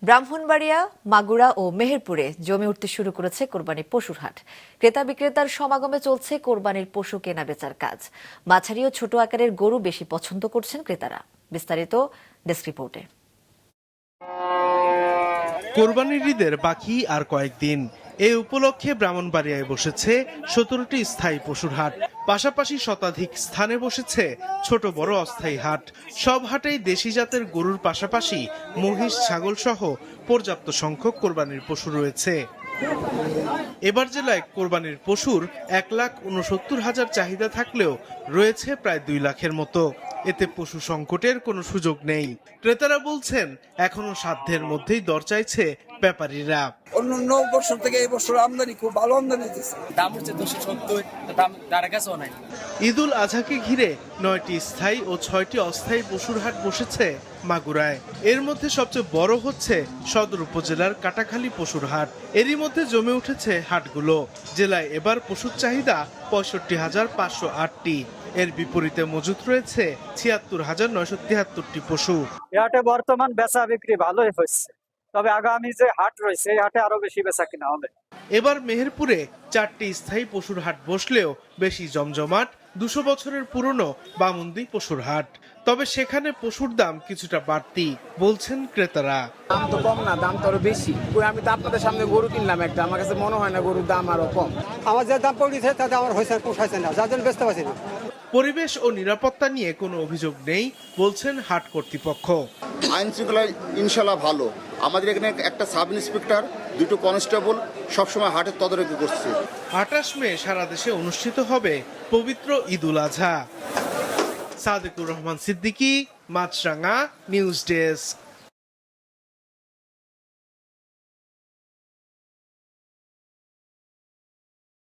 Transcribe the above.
ব্রাহ্মণবাড়িয়া, মাগুরা ও মেহেরপুরে জমে উঠতে শুরু করেছে কোরবানি পশুর হাট। ক্রেতা বিক্রেতার সমাগমে চলছে কোরবানির পশু কেনা বেচার কাজ। মাঝারি ও ছোট আকারের গরু বেশি পছন্দ করছেন ক্রেতারা। বিস্তারিত ডেস্ক রিপোর্টে। কোরবানির ঈদের বাকি আর কয়েকদিন। এই উপলক্ষে ব্রাহ্মণবাড়িয়ায় বসেছে 17টি স্থায়ী পশুর হাট। পাশাপাশি শতাধিক স্থানে বসেছে ছোট বড় অস্থায়ী হাট। সব হাটেই দেশি জাতের গরুর পাশাপাশি মহিষ, ছাগল সহ পর্যাপ্ত সংখ্যক কোরবানির পশু রয়েছে। এবার জেলায় কোরবানির পশুর 1,69,000 চাহিদা থাকলেও রয়েছে প্রায় 2 লাখের মতো। এতে পশু সংকটের কোনো সুযোগ নেই। ক্রেতারা বলছেন এখনো সাধ্যের মধ্যেই দর চাইছে ব্যাপারীরা। অন্য বছর থেকে এই বছর আমদানি খুব ভালো আমদানি হচ্ছে। দাম হচ্ছে 270, দাম তার কাছেও নাই। ঈদুল আজহাকে ঘিরে 9টি স্থায়ী ও 6টি অস্থায়ী পশুর হাট বসেছে মাগুরায়। এর মধ্যে সবচেয়ে বড় হচ্ছে সদর উপজেলার কাটাখালী পশুর হাট। এরই মধ্যে জমে উঠেছে হাটগুলো। জেলায় এবার পশুর চাহিদা 65,508টি। এর বিপরীতে মজুত রয়েছে 76,973টি পশু। এই হাটে বর্তমান বেচা বিক্রি ভালোই হচ্ছে, তবে আগামী যে হাট রয়েছে এই হাটে আরো বেশি বেচা কিনা হবে। এবার মেহেরপুরে 4টি স্থায়ী পশুর হাট বসলেও বেশি জমজমাট 200 বছরের পুরনো বামুন্দি পশুর হাট। তবে সেখানে পশুর দাম কিছুটা বাড়তি বলছেন ক্রেতারা। দাম তো কম না, দাম তো আরো বেশি। আমি তো আপনাদের সামনে গরু কিনলাম একটা, আমার কাছে মনে হয় না গরুর দাম আরো কম। আমার যে দাম পড়েছে তাতে আমার হয়েছে পোষাইছে না, যার জন্য বেচতে পারছি না। পরিবেশ ও নিরাপত্তা নিয়ে কোনো অভিযোগ নেই বলছেন হাট কর্তৃপক্ষ। আইন শৃঙ্খলা ইনশাল্লাহ ভালো। আমাদের এখানে একটা সাব ইন্সপেক্টর, 2টো কনস্টেবল সবসময় হাটের তদারকি করছে। 28 মে সারা দেশে অনুষ্ঠিত হবে পবিত্র ঈদুল আজহা। সাদেকুর রহমান সিদ্দিকী, মাছরাঙা, নিউজ ডেস্ক।